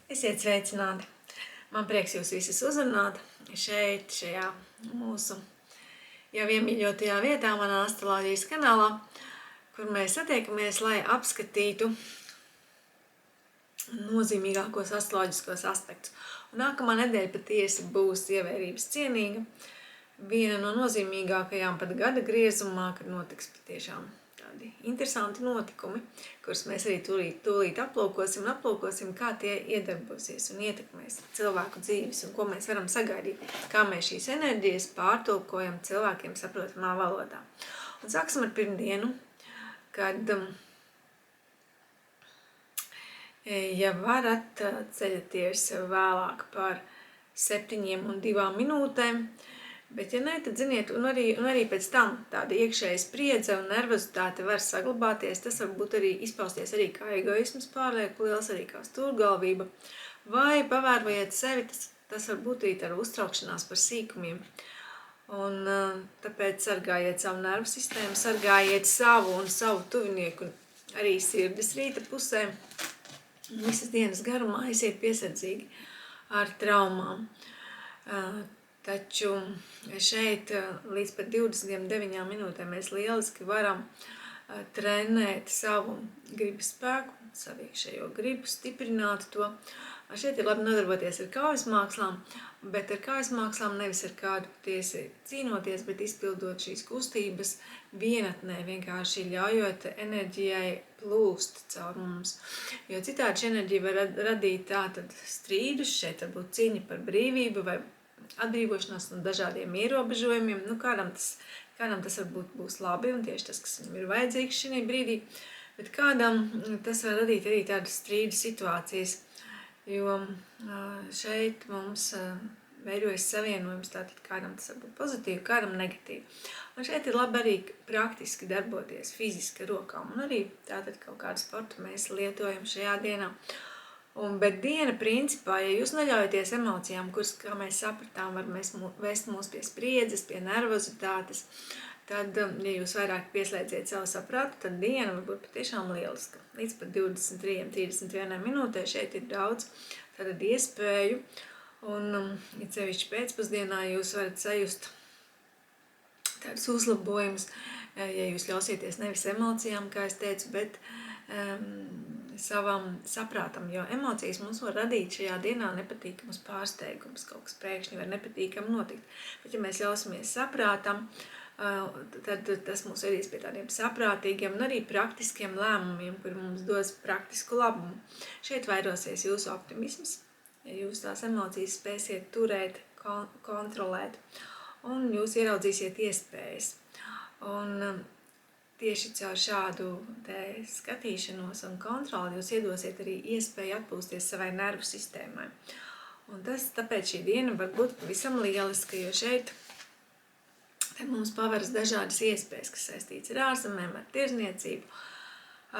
Esiet sveicināti! Man prieks jūs visus uzrunāt šeit, šajā mūsu jau iemīļotajā vietā, manā astroloģijas kanālā, kur mēs satiekamies, lai apskatītu nozīmīgākos astroloģiskos aspektus. Un nākamā nedēļa patiesi būs ievērības cienīga. Viena no nozīmīgākajām pat gada griezumā, kad notiks patiešām tādi interesanti notikumi, kurus mēs arī tūlīt aplūkosim, kā tie iedarbosies un ietekmēs cilvēku dzīves un ko mēs varam sagaidīt, kā mēs šīs enerģijas pārtulkojam cilvēkiem saprotamā valodā. Un sāksim ar pirmdienu, kad, ja varat, ceļaties vēlāk par 7:02 minūtēm, bet, ja ne, tad ziniet, un arī pēc tam tāda iekšēja spriedze un nervozitāte var saglabāties, tas var būt arī izpausties arī kā egoisms pārlieku liels, arī kā stūrgalvība, vai pavērojiet sevi, tas var būt arī tāda uztraukšanās par sīkumiem. Un tāpēc sargājiet savu nervu sistēmu, sargājiet savu un savu tuvinieku arī sirdis rīta pusē. Visas dienas garumā esiet piesardzīgi ar traumām. Taču šeit līdz pat 29 minūtēm mēs lieliski varam trenēt savu gribas spēku, savu iekšējo gribu, stiprināt to. Šeit ir labi nodarboties ar kaujas mākslām, bet ar kaujas mākslām nevis ar kādu patiesi cīnoties, bet izpildot šīs kustības vienatnē, vienkārši ļaujot enerģijai plūst caur mums. Jo citādi šī enerģija var radīt tātad strīdus, šeit varbūt cīņa par brīvību vai atbrīvošanās no dažādiem ierobežojumiem. Kādam tas varbūt būs labi un tieši tas, kas viņam ir vajadzīgs šī brīdī, bet kādam tas var radīt arī tādas strīdu situācijas, jo šeit mums veidojas savienojums, tātad kādam tas var būt pozitīvi, kādam negatīvi. Un šeit ir labi arī praktiski darboties fiziski rokām, un arī tātad kaut kādu sportu mēs lietojam šajā dienā. Bet diena principā, ja jūs neļaujaties emocijām, kuras, kā mēs sapratām, var vest mūs pie spriedzes, pie nervozitātes, tad, ja jūs vairāk pieslēdziet savu sapratu, tad diena var būt patiešām lieliska. Līdz pat 23:31 minūtē šeit ir daudz tātad iespēju, un, ja sevišķi pēcpusdienā jūs varat sajust tādus uzlabojumus, ja jūs ļausieties nevis emocijām, kā es teicu, bet savam saprātam, jo emocijas mums var radīt šajā dienā nepatīkamus pārsteigumus, kaut kas pēkšņi var nepatīkami notikt. Bet, ja mēs ļausimies saprātam, tad tas mūs vedīs pie tādiem saprātīgiem un arī praktiskiem lēmumiem, kuri mums dos praktisku labumu. Šeit vairosies jūsu optimisms, ja jūs tās emocijas spēsiet turēt, kontrolēt, un jūs ieraudzīsiet iespējas. Un tieši caur šādu skatīšanos un kontroli jūs iedosiet arī iespēju atpūsties savai nervu sistēmai. Un tāpēc šī diena var būt pavisam lieliska, jo šeit mums paveras dažādas iespējas, kas saistīts ar ārzemēm, ar tirzniecību,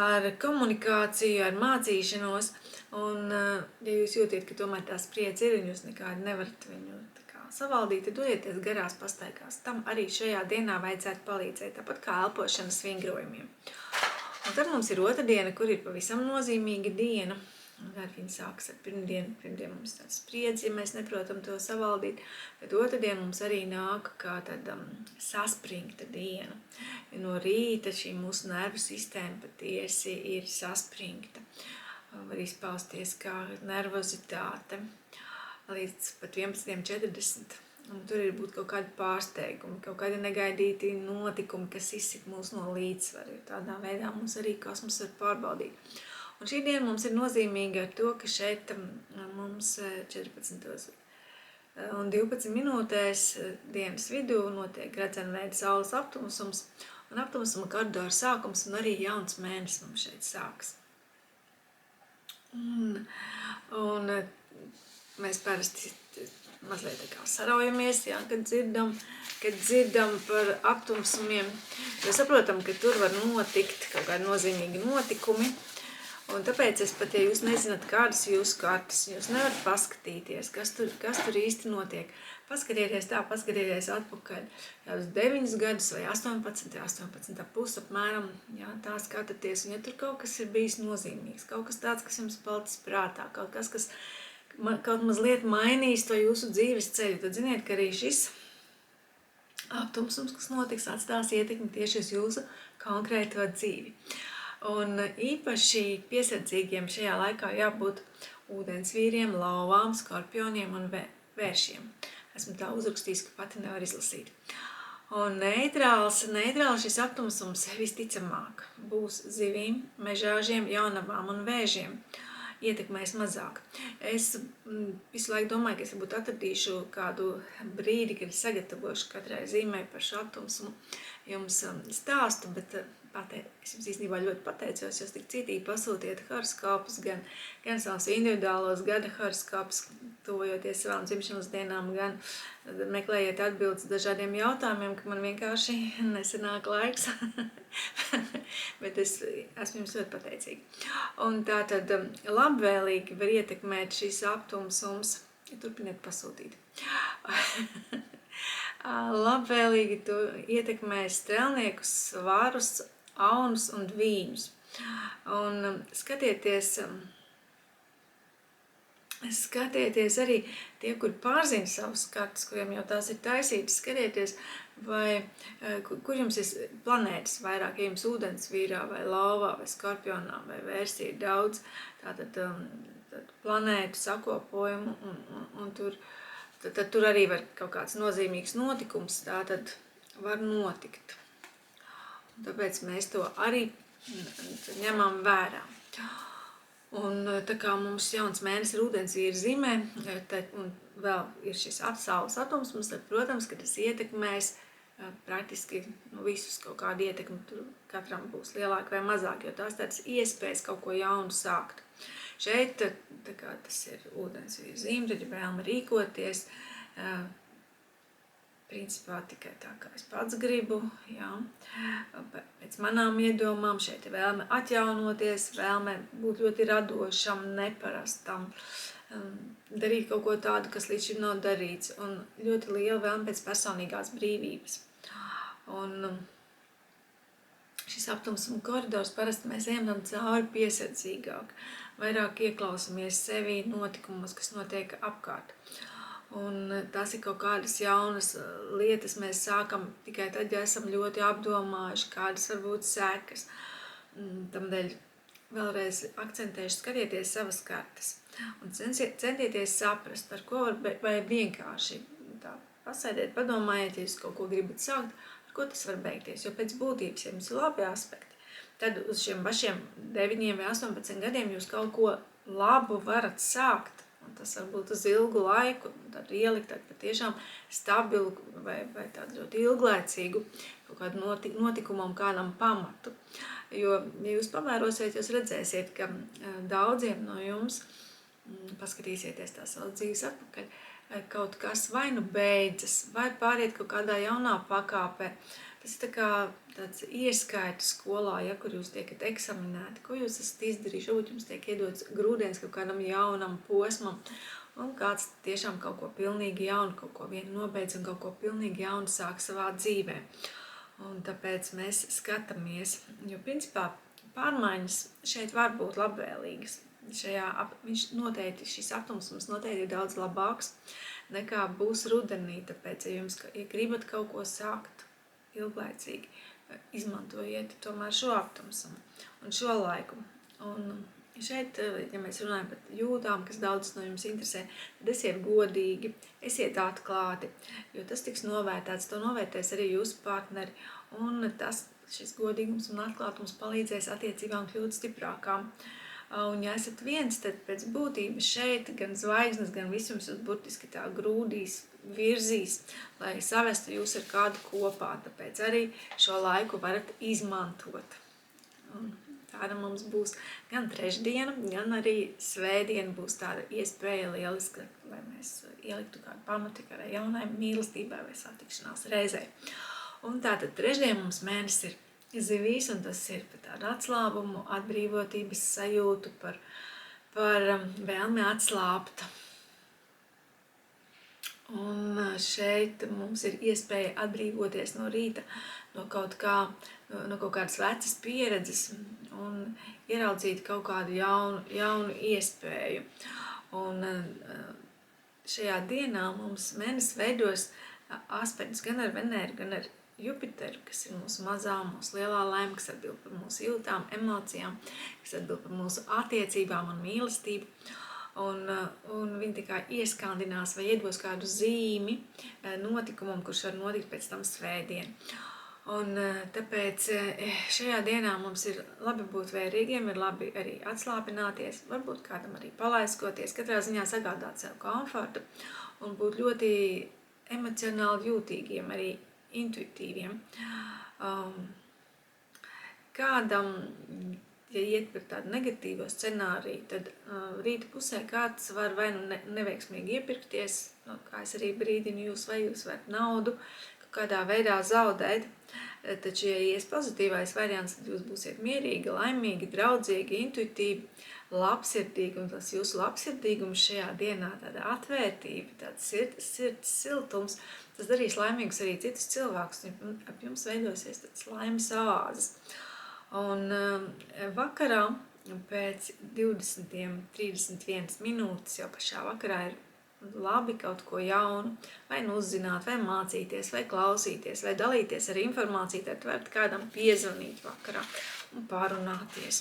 ar komunikāciju, ar mācīšanos. Un, ja jūs jūtiet, ka tomēr tā spriedze ir un jūs nekādi nevarat viņu savaldīt, tad dodieties garās pastaigās. Tam arī šajā dienā vajadzētu palīdzēt, tāpat kā elpošanas vingrojumiem. Un tad mums ir otra diena, kur ir pavisam nozīmīga diena. Tad viņa sākas ar pirmdienu. Pirmdien mums tāds spriedzi, ja mēs neprotam to savaldīt. Bet otra diena mums arī nāk kā tāda saspringta diena. Jo no rīta šī mūsu nervu sistēma patiesi ir saspringta. Var izpausties kā nervozitāte līdz pat 11:40. Un tur ir būt kaut kādi pārsteigumi, kaut kādi negaidīti notikumi, kas izsit mūs no līdzsvaru. Tādā veidā mums arī kosmos var pārbaudīt. Un šī diena mums ir nozīmīga ar to, ka šeit mums 14:12 minūtēs dienas vidū notiek gredzenveida saules aptumusums un aptumusuma koridora sākums, un arī jauns mēnesis mums šeit sāks. Un mēs parasti mazliet tā kā saraujamies, jā, kad dzirdam par aptumsumiem, jo saprotam, ka tur var notikt kaut kādi nozīmīgi notikumi, Un tāpēc pat, ja jūs nezināt, kādas jūsu kartas, jūs nevarat paskatīties, kas tur īsti notiek. Paskatieties atpakaļ uz 9 gadus vai 18 pusi apmēram, jā, tā skatāties. Un ja tur kaut kas ir bijis nozīmīgs, kaut kas tāds, kas jums palicis prātā, kaut kas, kas kaut mazliet mainīs to jūsu dzīves ceļu, tad ziniet, ka arī šis aptumsums, kas notiks, atstās ietekmi tieši uz jūsu konkrēto dzīvi. Un īpaši piesardzīgiem šajā laikā jābūt ūdensvīriem, lauvām, skorpioniem un vēršiem. Esmu tā uzrakstījis, ka pati nevar izlasīt. Un neitrāls šis aptumsums visticamāk būs zivīm, mežāžiem, jaunavām un vēžiem. Ietekmēs mazāk. Es visu laiku domāju, ka es varbūt atradīšu kādu brīdi, kad es sagatavošu katrai zīmē par šo aptumsumu jums stāstu, bet es jums īstenībā ļoti pateicos, jūs tik citīgi pasūtiet horoskopus, gan savus individuālos gada horoskopus, tuvojoties savām dzimšanas dienām, gan meklējiet atbildes dažādiem jautājumiem, ka man vienkārši nesanāk laiks. Bet es esmu jums ļoti pateicīga. Un tātad labvēlīgi var ietekmēt šīs aptumsums. Turpiniet pasūtīt. Labvēlīgi tu ietekmē strelniekus, svarus, aunus un dvīņus. Un skatieties arī tie, kur pārzina savus kartas, kuriem jau tās ir taisītas, skatieties, vai kur jums ir planētas vairāk, ja jums ūdensvīrā vai lauvā vai skorpionā vai vērsī ir daudz, tātad planētu sakopojumu un tur arī var kaut kāds nozīmīgs notikums, tātad var notikt. Tāpēc mēs to arī ņemam vērā. Un tā kā mums jauns mēnesis ir ūdensvīra zīmē, un vēl ir šis saules aptumsums, tad, protams, ka tas ietekmēs praktiski visus kaut kādu ietekmi. Tur katram būs lielāk vai mazāk, jo tās tādas iespējas kaut ko jaunu sākt. Šeit, tā kā tas ir ūdensvīra zīme, tad ir vēlme rīkoties, principā tikai tā, kā es pats gribu, jā, pēc manām iedomām, šeit ir vēlme atjaunoties, vēlme būt ļoti radošam, neparastam, darīt kaut ko tādu, kas līdz šim nav darīts, un ļoti liela vēlme pēc personīgās brīvības. Un šis aptumsuma koridors parasti mēs ejam cauri piesardzīgāk, vairāk ieklausamies sevī notikumos, kas notiek apkārt. Un tās ir kaut kādas jaunas lietas, mēs sākam tikai tad, ja esam ļoti apdomājuši, kādas var būt sekas. Tamdēļ vēlreiz akcentēšu, skatieties savas kartas un centieties saprast, ar ko vai vienkārši tā pasēdiet, padomājiet, ja jūs kaut ko gribat sākt, ar ko tas var beigties. Jo pēc būtības, ja jums ir labi aspekti, tad uz šiem pašiem 9 vai 18 gadiem jūs kaut ko labu varat sākt. Tas var būt uz ilgu laiku, tad ielikt patiešām stabilu vai tādu ļoti ilglaicīgu kaut kādu notikumam, kādam pamatu. Jo, ja jūs pamērosiet, jūs redzēsiet, ka daudziem no jums, paskatīsieties tā savas dzīves atpakaļ, kaut kas vai nu beidzas, vai pāriet kaut kādā jaunā pakāpē. Tas ir tā kā tāds ieskaita skolā, ja, kur jūs tiekat eksaminēti, ko jūs esat izdarījuši, varbūt jums tiek iedots grūdienis kaut kādam jaunam posmam, un kāds tiešām kaut ko pilnīgi jaunu, kaut ko vienu nobeidz un kaut ko pilnīgi jaunu sāk savā dzīvē. Un tāpēc mēs skatāmies, jo principā pārmaiņas šeit var būt labvēlīgas. Šis aptumsums noteikti ir daudz labāks nekā būs rudenī, tāpēc, ja jums gribat kaut ko sākt ilglaicīgi, izmantojiet tomēr šo aptumsumu un šo laiku. Un šeit, ja mēs runājam par jūtām, kas daudz no jums interesē, tad esiet godīgi, esiet atklāti, jo tas tiks novērtēts, to novērtēs arī jūsu partneri, un šis godīgums un atklātums palīdzēs attiecībām kļūt stiprākām. Un ja esat viens, tad pēc būtības šeit gan zvaigznes, gan visums jūs burtiski tā grūdīs, virzīs, lai savestu jūs ar kādu kopā. Tāpēc arī šo laiku varat izmantot. Un tāda mums būs gan trešdiena, gan arī svētdiena būs tāda iespēja lieliska, lai mēs ieliktu kādu pamatu jaunai mīlestībai vai satikšanās reizei. Un tātad trešdien mums mēnesis ir zivīs, un tas ir par tādu atslābumu, atbrīvotības sajūtu, par vēlmi atslābt. Un šeit mums ir iespēja atbrīvoties no rīta, no kaut kādas vecas pieredzes un ieraudzīt kaut kādu jaunu iespēju. Un šajā dienā mums mēnesis veidos aspektus gan ar Venēru, gan ar Jupiteru, kas ir mūsu mazā, mūsu lielā laime, kas atbild par mūsu jūtām, emocijām, kas atbild par mūsu attiecībām un mīlestību. Un viņi tā kā ieskandinās vai iedos kādu zīmi notikumam, kurš var notikt pēc tam svētdien. Un tāpēc šajā dienā mums ir labi būt vērīgiem, ir labi arī atslāpināties, varbūt kādam arī palaiskoties, katrā ziņā sagādāt sev komfortu un būt ļoti emocionāli jūtīgiem, arī intuitīviem. Kādam, ja iet par tādu negatīvo scenāriju, tad rīta pusē kāds var vai nu neveiksmīgi iepirkties, kā es arī brīdinu jūs, vai jūs varat naudu kādā veidā zaudēt. Taču, ja ies pozitīvais variants, tad jūs būsiet mierīgi, laimīgi, draudzīgi, intuitīvi, labsirdīgi, un tas jūsu labsirdīgums šajā dienā, tāda atvērtība, tāds sirds siltums, tas darīs laimīgus arī citus cilvēkus, un ap jums veidosies tāds laimes oāzes. Un vakarā pēc 20:31 minūtes jau pašā vakarā ir labi kaut ko jaunu, vai nu uzzināt, vai mācīties, vai klausīties, vai dalīties ar informāciju, tad varat kādam piezvanīt vakarā un pārunāties.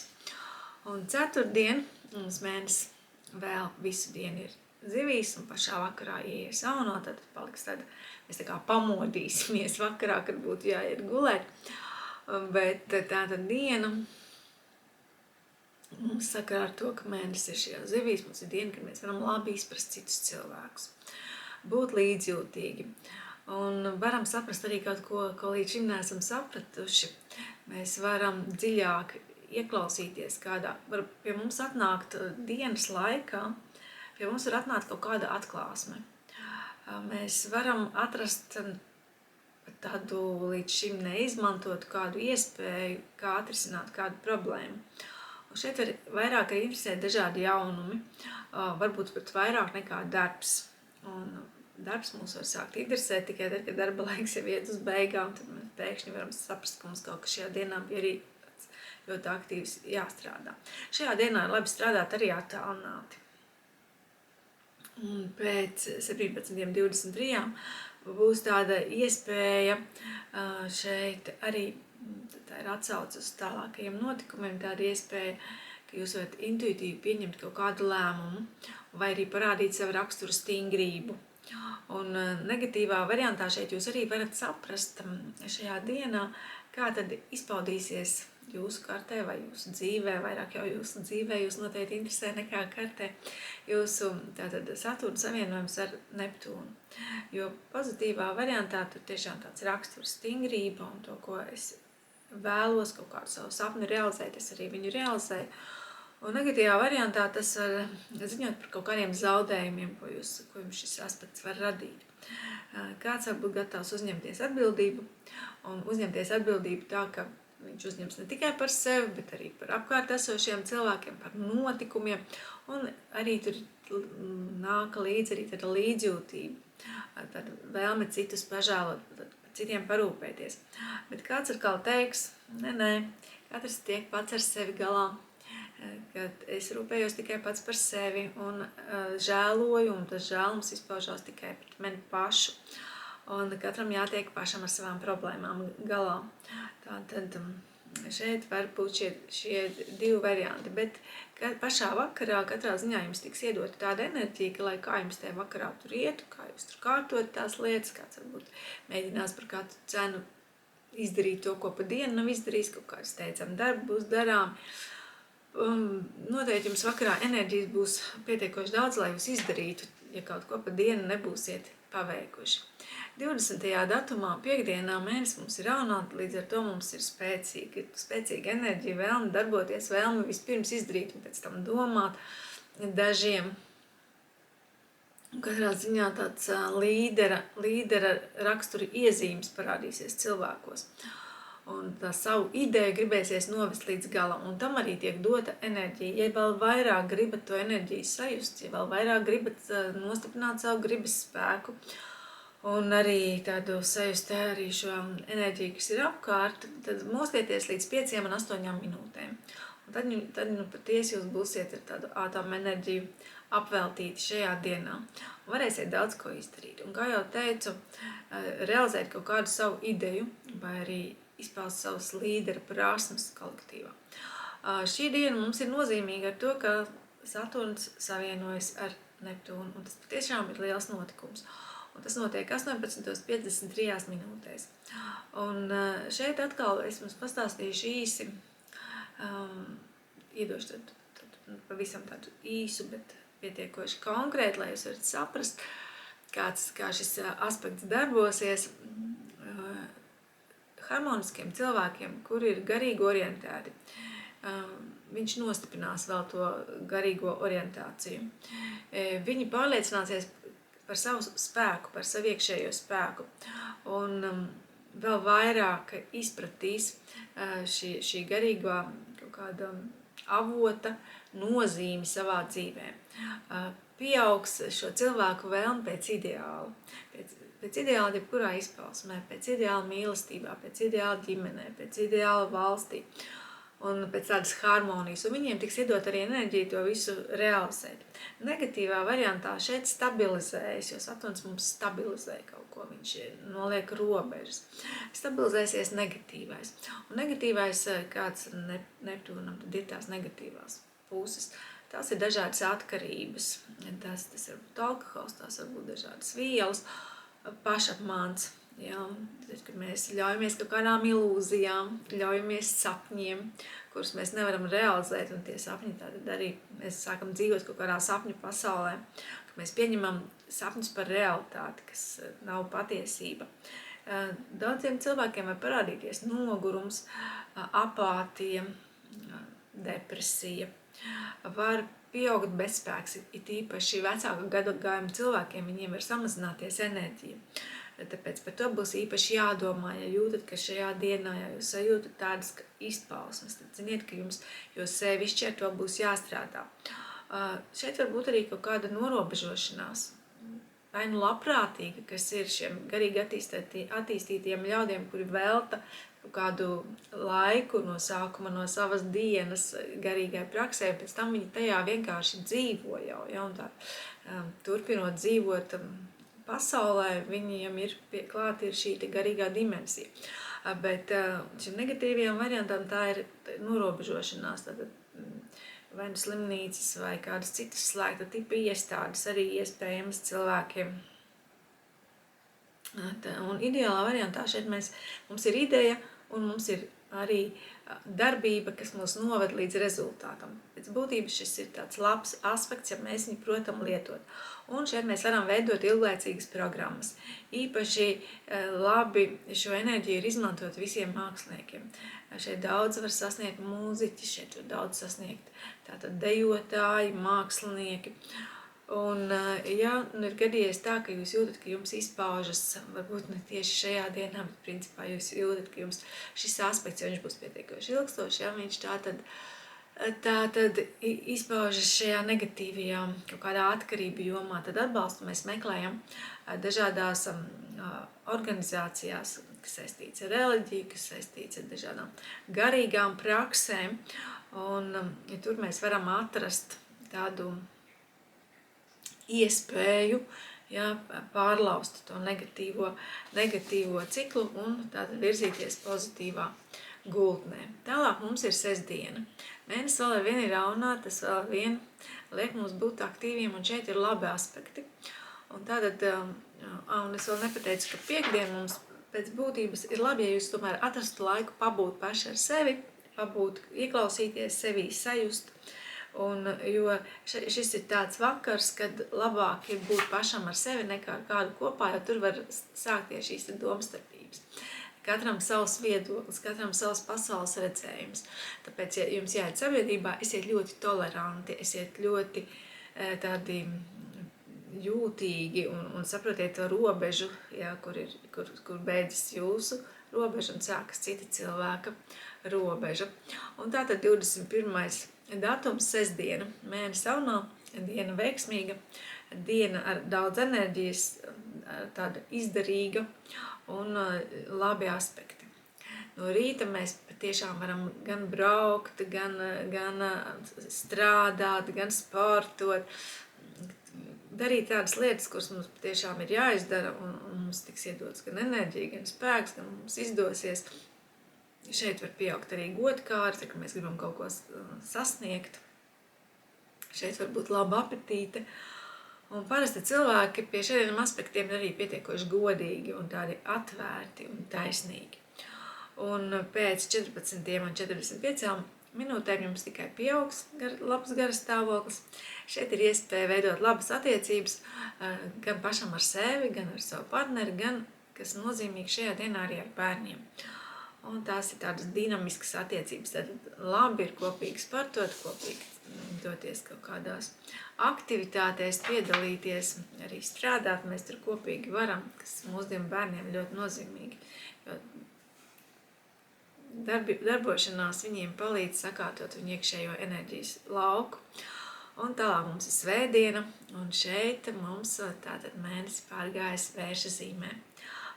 Un ceturtdien mums mēnesis vēl visu dienu ir zivīs, un pašā vakarā ieies jauno, tad paliks tāda, mēs tā kā pamodīsimies vakarā, kad būtu jāiet gulēt. Bet tāda diena mums sakarā ar to, ka mēnesis ir šajā zivīs, mums ir diena, kad mēs varam labi izprast citus cilvēkus, būt līdzjūtīgi un varam saprast arī kaut ko līdz šim neesam sapratuši. Mēs varam dziļāk ieklausīties kādā, var pie mums atnākt dienas laikā, pie mums var atnākt kaut kāda atklāsme. Mēs varam atrast tādu līdz šim neizmantotu kādu iespēju, kā atrisināt kādu problēmu. Un šeit var vairāk arī interesēt dažādi jaunumi, varbūt pat vairāk nekā darbs. Un darbs mūs var sākt interesēt tikai tad, kad darba laiks jau iet uz beigām, tad mēs pēkšņi varam saprast, ka mums kaut kas šajā dienā bija arī ļoti aktīvs jāstrādā. Šajā dienā ir labi strādāt arī attālināti. Un pēc 17:23 būs tāda iespēja šeit arī, tā ir atsauce uz tālākajiem notikumiem, tāda iespēja, ka jūs varat intuitīvi pieņemt kaut kādu lēmumu vai arī parādīt savu raksturu stingrību. Un negatīvā variantā šeit jūs arī varat saprast šajā dienā, kā tad izpaudīsies jūsu kartē vai jūsu dzīvē, vairāk jau jūsu dzīvē jūs noteikti interesē nekā kartē, jūsu tātad Saturna savienojums ar Neptūnu. Jo pozitīvā variantā tur tiešām tāds raksturs stingrība un to, ko es vēlos, kaut kādu savu sapni realizēt, es arī viņu realizēju. Un negatīvā variantā tas var ziņot par kaut kādiem zaudējumiem, ko jums šis aspekts var radīt. Kāds var būt gatavs uzņemties atbildību un uzņemties atbildību tā, ka viņš uzņems ne tikai par sevi, bet arī par apkārt esošiem cilvēkiem, par notikumiem, un arī tur nāk līdzi arī tāda līdzjūtība, tāda vēlme citus pažēlot, par citiem parūpēties. Bet kāds atkal teiks, nē, katrs tiek pats ar sevi galā, kad es rūpējos tikai pats par sevi un žēloju, un tas žēlums izpaužās tikai pret mani pašu. Un katram jātiek pašam ar savām problēmām galā. Tātad šeit var būt šie divi varianti, bet pašā vakarā katrā ziņā jums tiks iedota tāda enerģija, ka lai kā jums tajā vakarā tur ietu, kā jūs tur kārtot tās lietas, kāds varbūt mēģinās par katru cenu izdarīt to, ko pa dienu nav izdarījis, kaut kāds teicam darbu būs darām. Noteikti jums vakarā enerģijas būs pietiekoši daudz, lai jūs izdarītu, ja kaut ko pa dienu nebūsiet paveikuši. 20. datumā, piekdienā mēnesis mums ir raunāt, līdz ar to mums ir spēcīga enerģija, vēlme darboties, vēlme vispirms izdarīt un pēc tam domāt dažiem. Katrā ziņā tāds līdera rakstura iezīmes parādīsies cilvēkos. un tā savu ideju gribēsies novest līdz galam, un tam arī tiek dota enerģija. Ja vēl vairāk gribat to enerģiju sajust, ja vēl vairāk gribat nostiprināt savu gribas spēku, un arī tādu sajust arī šo enerģiju, kas ir apkārt, tad mostieties līdz 5 un 8 minūtēm. Un tad patiesi jūs būsiet ar tādu ātomu enerģiju apveltīti šajā dienā. Un varēsiet daudz ko izdarīt. Un kā jau teicu, realizēt kaut kādu savu ideju vai arī izpaust savus līdera prasmes kolektīvā. Šī diena mums ir nozīmīga ar to, ka Saturns savienojas ar Neptūnu, un tas patiešām ir liels notikums. Un tas notiek 18:53 minūtēs. Un šeit atkal es jums pastāstīšu īsi, iedošu tad pavisam tādu īsu, bet pietiekoši konkrēti, lai jūs varat saprast, kā šis aspekts darbosies. Harmoniskiem cilvēkiem, kuri ir garīgi orientēti, viņš nostiprinās vēl to garīgo orientāciju. Viņi pārliecināsies par savu spēku, par savu iekšējo spēku, un vēl vairāk izpratīs šī garīgā kaut kāda avota nozīmi savā dzīvē. Pieaugs šo cilvēku vēlmi pēc ideāla, pēc ideāla jebkurā izpausmē, pēc ideāla mīlestībā, pēc ideāla ģimenē, pēc ideāla valstī un pēc tādas harmonijas, un viņiem tiks iedot arī enerģiju to visu realizēt. Negatīvā variantā šeit stabilizējas, jo Saturns mums stabilizē kaut ko, viņš noliek robežas. Stabilizēsies negatīvais. Un negatīvais, kāds Neptūnam, tad ir tās negatīvās puses. Tās ir dažādas atkarības, tas var būt alkohols, tās var būt dažādas vielas, pašapmāns, ja, tad, kad mēs ļaujamies kaut kādām ilūzijām, ļaujamies sapņiem, kurus mēs nevaram realizēt, un tie sapņi tātad arī mēs sākam dzīvot kaut kādā sapņu pasaulē, ka mēs pieņemam sapņus par realitāti, kas nav patiesība. Daudziem cilvēkiem var parādīties nogurums, apātija, depresija, var pieaugt bezspēks, it īpaši vecāka gadagājuma cilvēkiem, viņiem var samazināties enerģija. Tāpēc par to būs īpaši jādomā, ja jūtat, ka šajā dienā, ja jūs sajūtat tādas izpausmes, tad ziniet, ka jums sevišķi ar to būs jāstrādā. Šeit var būt arī kaut kāda norobežošanās, vai nu labprātīga, kas ir šiem garīgi attīstītiem ļaudiem, kuri velta kādu laiku no sākuma, no savas dienas garīgai praksē, pēc tam viņi tajā vienkārši dzīvo jau, ja, un tā turpinot dzīvot pasaulē, viņiem ir klāt ir šī garīgā dimensija. Bet šim negatīvajam variantam tā ir norobežošanās, tātad vai nu slimnīcas vai kādas citas slēgta tipa iestādes arī iespējams cilvēkiem. Un ideālā variantā šeit mums ir ideja un mums ir arī darbība, kas mūs noved līdz rezultātam. Pēc būtības šis ir tāds labs aspekts, ja mēs viņu protam lietot. Un šeit mēs varam veidot ilglaicīgas programmas. Īpaši labi šo enerģiju ir izmantot visiem māksliniekiem. Šeit daudz var sasniegt mūziķi, šeit var daudz sasniegt tātad dejotāji, mākslinieki. Un, ja ir gadījies tā, ka jūs jūtat, ka jums izpaužas, varbūt ne tieši šajā dienā, bet principā jūs jūtat, ka jums šis aspekts, ja viņš būs pietiekoši ilgstošs, ja viņš tātad izpaužas šajā negatīvajā kaut kādā atkarību jomā, tad atbalstu mēs meklējam dažādās organizācijās, kas saistīts ar reliģiju, kas saistīts ar dažādām garīgām praksēm, un ja tur mēs varam atrast tādu iespēju, ja, pārlaust to negatīvo ciklu un tātad virzīties pozitīvā gultnē. Tālāk mums ir sestdiena. Mēnesis vēl ar vienu ir raunā, tas vēl ar vienu liek mums būt aktīviem, un šeit ir labi aspekti. Un tātad, un es vēl nepateicu, ka piekdien mums pēc būtības ir labi, ja jūs tomēr atrastu laiku pabūt paši ar sevi, ieklausīties sevī, sajust. Un, jo šis ir tāds vakars, kad labāk ir būt pašam ar sevi nekā ar kādu kopā, jo tur var sākties šīs domstarpības. Katram savs viedoklis, katram savs pasaules redzējums. Tāpēc, ja jums jāiet sabiedrībā, esiet ļoti toleranti, esiet ļoti tādi jūtīgi un saprotiet to robežu, ja, kur beidzas jūsu robeža un sākas cita cilvēka robeža. Un tātad 21. datums, sestdiena, mēnesis jaunā, diena veiksmīga, diena ar daudz enerģijas, tāda izdarīga un labi aspekti. No rīta mēs patiešām varam gan braukt, gan strādāt, gan sportot, darīt tādas lietas, kuras mums patiešām ir jāizdara, un mums tiks iedots gan enerģija, gan spēks, gan mums izdosies. Šeit var pieaugt arī godkārta, ka mēs gribam kaut ko sasniegt. Šeit var būt laba apetīte. Un parasti cilvēki pie šādiem aspektiem ir arī pietiekoši godīgi un tādi atvērti un taisnīgi. Un pēc 14:45 minūtēm jums tikai pieaugs labs garastāvoklis. Šeit ir iespēja veidot labas attiecības gan pašam ar sevi, gan ar savu partneri, gan, kas nozīmīgi šajā dienā, arī ar bērniem. Un tās ir tādas dinamiskas attiecības. Tad labi ir kopīgi sportot, kopīgi doties kaut kādās aktivitātēs, piedalīties, arī strādāt. Mēs tur kopīgi varam, kas mūsdienu bērniem ļoti nozīmīgi. Jo darbošanās viņiem palīdz sakārtot viņu iekšējo enerģijas lauku. Un tālāk mums ir svētdiena, un šeit mums tātad mēnesis pārgājis Vērša zīmē.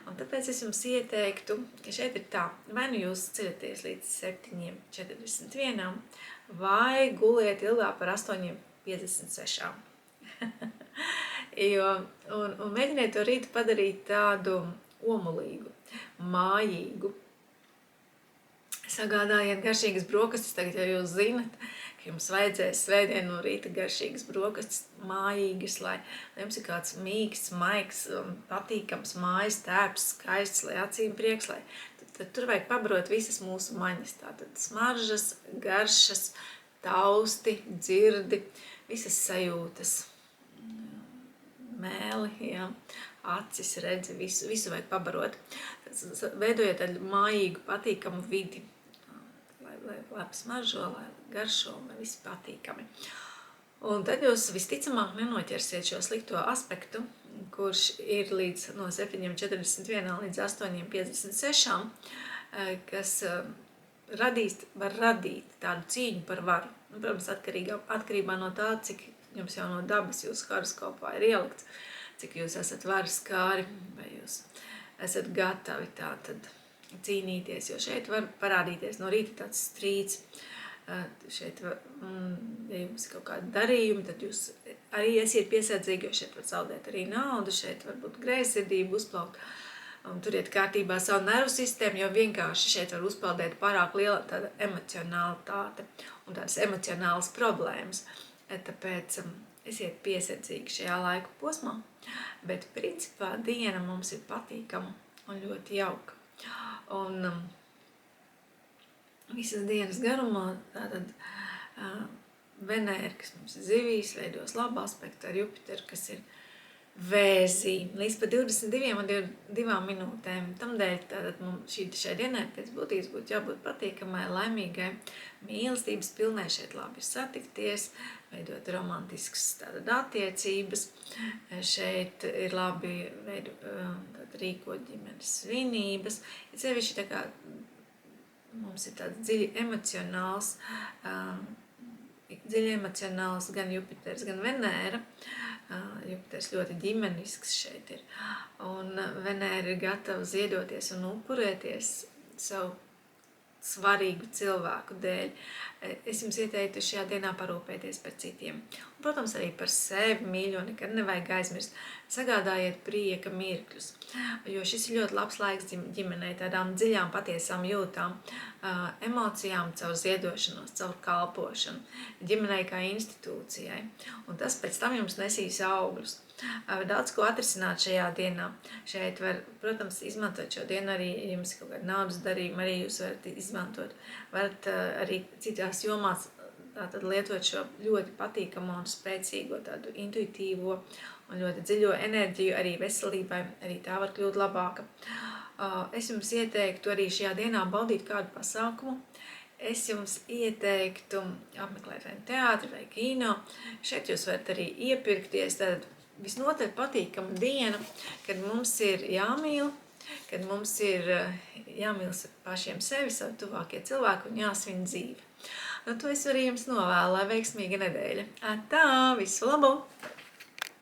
Un tāpēc es jums ieteiktu, ka šeit ir tā, vai nu jūs ceļaties līdz 7:41, vai guliet ilgāk par 8:56. un mēģiniet to rītu padarīt tādu omulīgu, mājīgu. Sagādājiet garšīgas brokastis, tagad jau jūs zinat, ka jums vajadzēs svētdien no rīta garšīgas brokastis, mājīgas, lai jums ir kāds mīksts, maigs, patīkams mājas tērps, skaists, lai acīm prieks, lai tad tur vajag pabarot visas mūsu maņas, tātad smaržas, garšas, tausti, dzirdi, visas sajūtas, mēli, jā, acis, redzi, visu vajag pabarot. Veidojiet tādu mājīgu, patīkamu vidi, lai labi smaržo, lai garšo, lai visi patīkami. Un tad jūs visticamāk nenoķersiet šo slikto aspektu, kurš ir no 7:41 līdz 8:56, kas var radīt tādu cīņu par varu. Protams, atkarībā no tā, cik jums jau no dabas jūsu horoskopā ir ielikts, cik jūs esat varas kāri, vai jūs esat gatavi tātad cīnīties, jo šeit var parādīties no rīta tāds strīds. Šeit, ja jums ir kaut kādi darījumi, tad jūs arī esiet piesardzīgi, jo šeit var zaudēt arī naudu, šeit var būt greizsirdība uzplaukt. Turiet kārtībā savu nervu sistēmu, jo vienkārši šeit var uzpeldēt pārāk liela tāda emocionalitāte un tādas emocionālas problēmas. Tāpēc esiet piesardzīgi šajā laika posmā, bet principā diena mums ir patīkama un ļoti jauka. Un visas dienas garumā tātad Venēra, kas mums ir zivīs, veidos labu aspektu ar Jupiteru, kas ir Vēzī, līdz pa 22 minūtēm. Tamdēļ tātad mums šai dienai pēc būtības būtu jābūt patīkamai, laimīgai, mīlestības pilnai, šeit labi satikties, veidot romantiskas tātad attiecības. Šeit ir labi rīkot ģimenes svinības. Ja sevišķi tā kā mums ir tāds dziļi emocionāls gan Jupiters, gan Venēra. Jupiters ļoti ģimenisks šeit ir. Un Venēra ir gatava ziedoties un upurēties savu svarīgu cilvēku dēļ. Es jums ieteiktu šajā dienā parūpēties par citiem. Un, protams, arī par sevi, mīļo, nekad nevajag aizmirst. Sagādājiet prieka mirkļus, jo šis ir ļoti labs laiks ģimenei, tādām dziļām, patiesām jūtām, emocijām caur ziedošanos, caur kalpošanu, ģimenei kā institūcijai. Un tas pēc tam jums nesīs augļus. Daudz ko atrisināt šajā dienā. Šeit var, protams, izmantot šo dienu arī, ja jums ir kaut kāda naudas darījuma, arī jūs varat izmantot. Varat arī citās jomās tātad lietot šo ļoti patīkamo un spēcīgo, tādu intuitīvo un ļoti dziļo enerģiju arī veselībai, arī tā var kļūt labāka. Es jums ieteiktu arī šajā dienā baudīt kādu pasākumu. Es jums ieteiktu apmeklēt vai teātri vai kino. Šeit jūs varat arī iepirkties, tad visnotaļ patīkama diena, kad mums ir jāmīl, kad mums ir jāmīl pašiem sevi, savu tuvākie cilvēki un jāsvin dzīve. To es arī jums novēlu, lai veiksmīga nedēļa. Tā, visu labu!